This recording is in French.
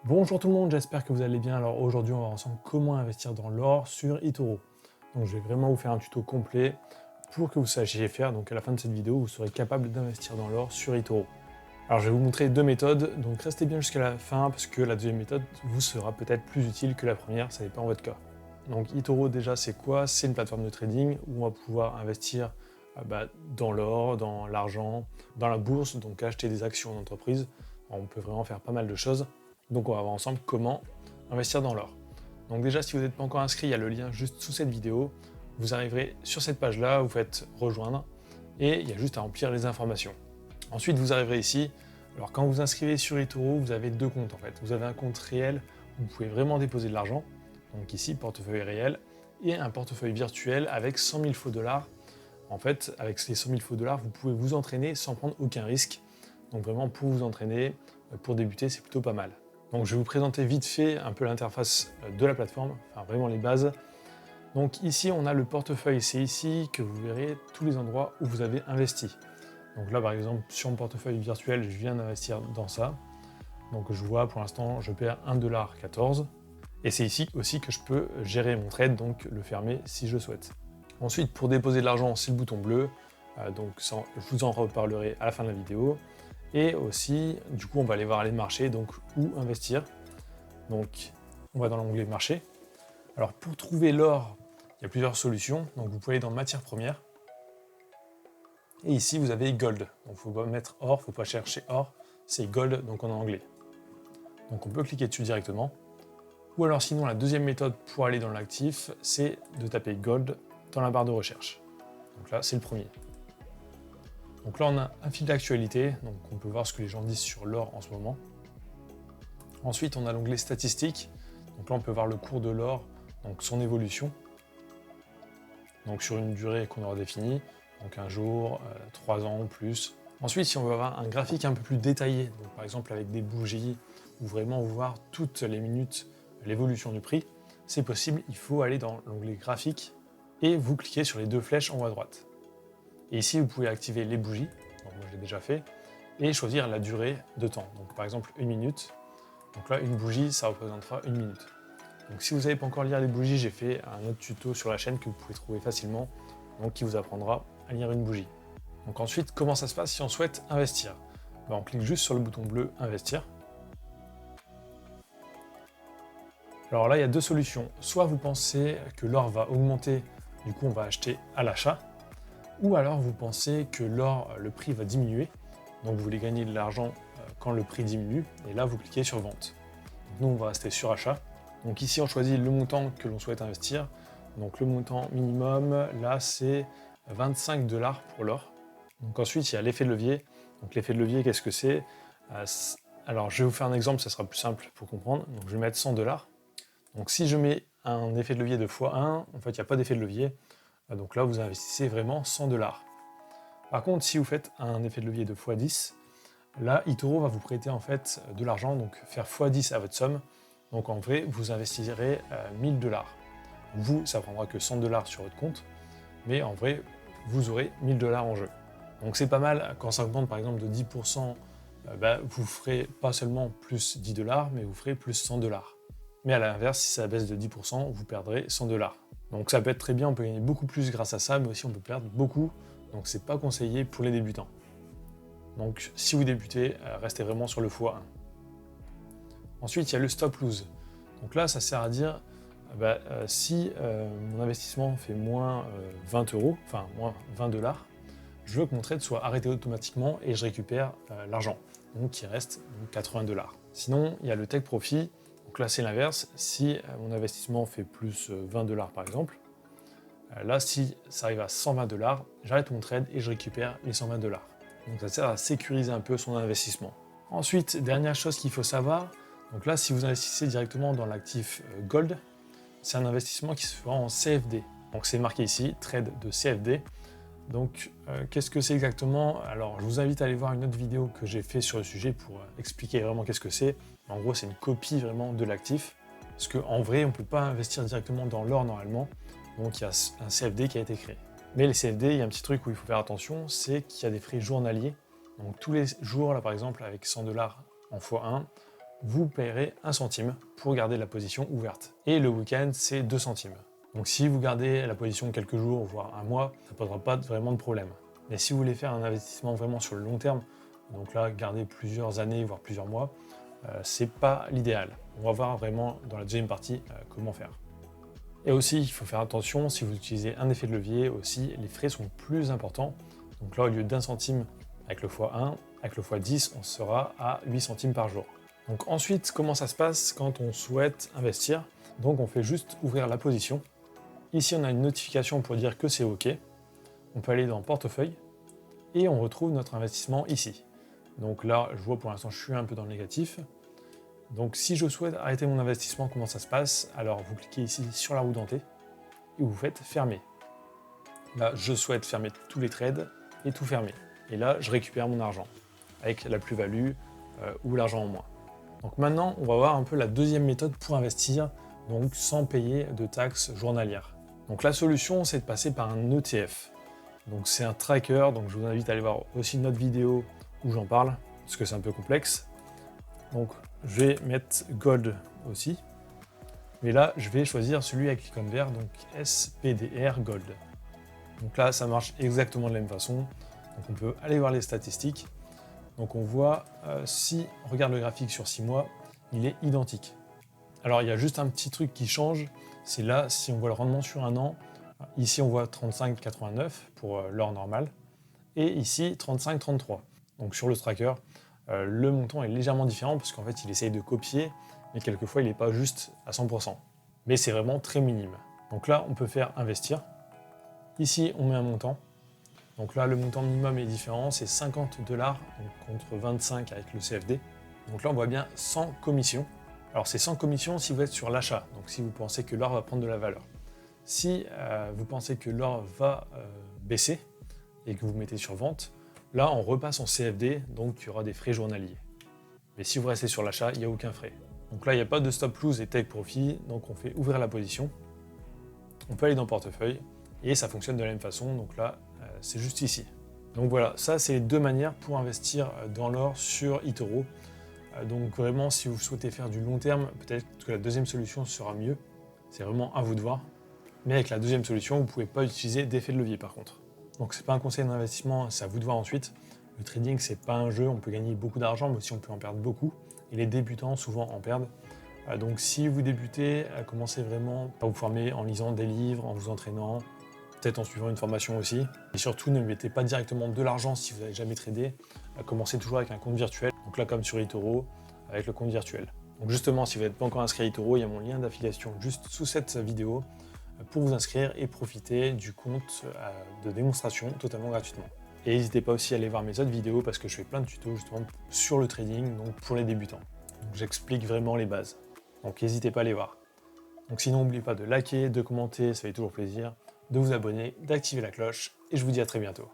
Bonjour tout le monde, j'espère que vous allez bien. Alors aujourd'hui, on va voir ensemble comment investir dans l'or sur eToro. Donc je vais vraiment vous faire un tuto complet pour que vous sachiez faire. Donc à la fin de cette vidéo, vous serez capable d'investir dans l'or sur eToro. Alors je vais vous montrer deux méthodes, donc restez bien jusqu'à la fin parce que la deuxième méthode vous sera peut-être plus utile que la première, ça dépend de votre cas. Donc eToro déjà c'est quoi? C'est une plateforme de trading où on va pouvoir investir dans l'or, dans l'argent, dans la bourse, donc acheter des actions d'entreprise. On peut vraiment faire pas mal de choses. Donc on va voir ensemble comment investir dans l'or. Donc déjà si vous n'êtes pas encore inscrit, il y a le lien juste sous cette vidéo. Vous arriverez sur cette page-là, vous faites rejoindre et il y a juste à remplir les informations. Ensuite vous arriverez ici. Alors quand vous inscrivez sur eToro, vous avez deux comptes en fait. Vous avez un compte réel où vous pouvez vraiment déposer de l'argent. Donc ici portefeuille réel et un portefeuille virtuel avec 100 000 faux dollars. En fait, avec ces 100 000 faux dollars, vous pouvez vous entraîner sans prendre aucun risque. Donc vraiment, pour vous entraîner, pour débuter, c'est plutôt pas mal. Donc je vais vous présenter vite fait un peu l'interface de la plateforme, enfin vraiment les bases. Donc ici, on a le portefeuille. C'est ici que vous verrez tous les endroits où vous avez investi. Donc là, par exemple, sur mon portefeuille virtuel, je viens d'investir dans ça. Donc je vois, pour l'instant, je perds 1,14 $. Et c'est ici aussi que je peux gérer mon trade, donc le fermer si je souhaite. Ensuite, pour déposer de l'argent, c'est le bouton bleu. Donc ça, je vous en reparlerai à la fin de la vidéo. Et aussi, du coup, on va aller voir les marchés, donc où investir. Donc, on va dans l'onglet marché. Alors, pour trouver l'or, il y a plusieurs solutions. Donc, vous pouvez aller dans matières premières. Et ici, vous avez gold. Donc, il ne faut pas mettre or, il ne faut pas chercher or. C'est gold, donc en anglais. Donc, on peut cliquer dessus directement. Ou alors, sinon, la deuxième méthode pour aller dans l'actif, c'est de taper gold dans la barre de recherche. Donc là, c'est le premier. Donc là, on a un fil d'actualité, donc on peut voir ce que les gens disent sur l'or en ce moment. Ensuite, on a l'onglet statistiques. Donc là, on peut voir le cours de l'or, donc son évolution. Donc sur une durée qu'on aura définie, donc un jour, 3 ans ou plus. Ensuite, si on veut avoir un graphique un peu plus détaillé, donc par exemple avec des bougies, ou vraiment voir toutes les minutes l'évolution du prix, c'est possible, il faut aller dans l'onglet graphique et vous cliquez sur les deux flèches en haut à droite. Et ici, vous pouvez activer les bougies, donc moi j'ai déjà fait, et choisir la durée de temps. Donc par exemple 1 minute. Donc là, une bougie, ça représentera 1 minute. Donc si vous savez pas encore lire les bougies, j'ai fait un autre tuto sur la chaîne que vous pouvez trouver facilement, donc qui vous apprendra à lire une bougie. Donc ensuite, comment ça se passe si on souhaite investir? On clique juste sur le bouton bleu investir. Alors là, il y a deux solutions. Soit vous pensez que l'or va augmenter, du coup on va acheter à l'achat, ou alors vous pensez que l'or, le prix va diminuer, donc vous voulez gagner de l'argent quand le prix diminue, et là vous cliquez sur vente. Donc nous on va rester sur achat. Donc ici on choisit le montant que l'on souhaite investir. Donc le montant minimum, là c'est 25 $ pour l'or. Donc ensuite il y a l'effet de levier. Donc l'effet de levier, qu'est-ce que c'est? Alors je vais vous faire un exemple, ça sera plus simple pour comprendre. Donc je vais mettre 100 $. Donc si je mets un effet de levier de x1, en fait il n'y a pas d'effet de levier. Donc là, vous investissez vraiment 100 $. Par contre, si vous faites un effet de levier de x10, là, eToro va vous prêter en fait de l'argent, donc faire x10 à votre somme. Donc en vrai, vous investirez 1000 $. Vous, ça prendra que 100 $ sur votre compte, mais en vrai, vous aurez 1000 $ en jeu. Donc c'est pas mal, quand ça augmente par exemple de 10%, vous ferez pas seulement plus 10 $, mais vous ferez plus 100 $. Mais à l'inverse, si ça baisse de 10%, vous perdrez 100 $. Donc ça peut être très bien, on peut gagner beaucoup plus grâce à ça, mais aussi on peut perdre beaucoup, donc c'est pas conseillé pour les débutants. Donc si vous débutez, restez vraiment sur le x1. Ensuite, il y a le stop lose. Donc là, ça sert à dire, si mon investissement fait moins 20 €, enfin moins 20 $, je veux que mon trade soit arrêté automatiquement et je récupère l'argent, donc il reste 80 $. Sinon, il y a le take profit. Donc là, c'est l'inverse. Si mon investissement fait plus 20 $ par exemple, là, si ça arrive à 120 $, j'arrête mon trade et je récupère les 120 $. Donc ça sert à sécuriser un peu son investissement. Ensuite, dernière chose qu'il faut savoir, donc là, si vous investissez directement dans l'actif Gold, c'est un investissement qui se fera en CFD. Donc c'est marqué ici, trade de CFD. Donc qu'est-ce que c'est exactement? Alors je vous invite à aller voir une autre vidéo que j'ai fait sur le sujet pour expliquer vraiment qu'est-ce que c'est. En gros, c'est une copie vraiment de l'actif. Parce qu'en vrai, on ne peut pas investir directement dans l'or normalement. Donc il y a un CFD qui a été créé. Mais les CFD, il y a un petit truc où il faut faire attention, c'est qu'il y a des frais journaliers. Donc tous les jours, là par exemple, avec 100 $ en x1, vous paierez 1 centime pour garder la position ouverte. Et le week-end, c'est 2 centimes. Donc si vous gardez la position quelques jours, voire un mois, ça ne posera pas vraiment de problème. Mais si vous voulez faire un investissement vraiment sur le long terme, donc là, garder plusieurs années, voire plusieurs mois, c'est pas l'idéal. On va voir vraiment dans la deuxième partie comment faire. Et aussi, il faut faire attention, si vous utilisez un effet de levier aussi, les frais sont plus importants. Donc là, au lieu d'1 centime avec le x1, avec le x10, on sera à 8 centimes par jour. Donc ensuite, comment ça se passe quand on souhaite investir? Donc on fait juste ouvrir la position. Ici, on a une notification pour dire que c'est OK. On peut aller dans portefeuille et on retrouve notre investissement ici. Donc là, je vois pour l'instant, je suis un peu dans le négatif. Donc si je souhaite arrêter mon investissement, comment ça se passe? Alors vous cliquez ici sur la roue dentée et vous faites fermer. Là, je souhaite fermer tous les trades et tout fermer. Et là, je récupère mon argent avec la plus-value ou l'argent en moins. Donc maintenant, on va voir un peu la deuxième méthode pour investir, donc sans payer de taxes journalières. Donc la solution, c'est de passer par un ETF. Donc c'est un tracker, donc je vous invite à aller voir aussi notre vidéo où j'en parle, parce que c'est un peu complexe. Donc je vais mettre Gold aussi. Mais là, je vais choisir celui avec l'icône vert, donc SPDR Gold. Donc là, ça marche exactement de la même façon. Donc on peut aller voir les statistiques. Donc on voit, si on regarde le graphique sur 6 mois, il est identique. Alors il y a juste un petit truc qui change, c'est là, si on voit le rendement sur un an, ici on voit 35,89 pour l'or normal, et ici 35,33. Donc sur le tracker, le montant est légèrement différent parce qu'en fait il essaye de copier, mais quelquefois il n'est pas juste à 100%. Mais c'est vraiment très minime. Donc là on peut faire investir. Ici on met un montant. Donc là le montant minimum est différent, c'est 50 $, donc contre 25 avec le CFD. Donc là on voit bien sans commission. Alors c'est sans commission si vous êtes sur l'achat, donc si vous pensez que l'or va prendre de la valeur. Si vous pensez que l'or va baisser et que vous mettez sur vente, là on repasse en CFD, donc il y aura des frais journaliers. Mais si vous restez sur l'achat, il n'y a aucun frais. Donc là il n'y a pas de stop loss et take profit, donc on fait ouvrir la position. On peut aller dans portefeuille et ça fonctionne de la même façon, donc là c'est juste ici. Donc voilà, ça c'est les deux manières pour investir dans l'or sur eToro. Donc vraiment, si vous souhaitez faire du long terme, peut-être que la deuxième solution sera mieux. C'est vraiment à vous de voir. Mais avec la deuxième solution, vous ne pouvez pas utiliser d'effet de levier par contre. Donc c'est pas un conseil d'investissement, c'est à vous de voir ensuite. Le trading, c'est pas un jeu, on peut gagner beaucoup d'argent, mais aussi on peut en perdre beaucoup. Et les débutants, souvent, en perdent. Donc si vous débutez, commencez vraiment par vous former en lisant des livres, en vous entraînant, peut-être en suivant une formation aussi. Et surtout, ne mettez pas directement de l'argent si vous n'avez jamais tradé. Commencez toujours avec un compte virtuel. Donc là, comme sur eToro, avec le compte virtuel. Donc justement, si vous n'êtes pas encore inscrit à eToro, il y a mon lien d'affiliation juste sous cette vidéo pour vous inscrire et profiter du compte de démonstration totalement gratuitement. Et n'hésitez pas aussi à aller voir mes autres vidéos parce que je fais plein de tutos justement sur le trading, donc pour les débutants. J'explique vraiment les bases. Donc n'hésitez pas à les voir. Donc sinon, n'oubliez pas de liker, de commenter, ça fait toujours plaisir, de vous abonner, d'activer la cloche, et je vous dis à très bientôt.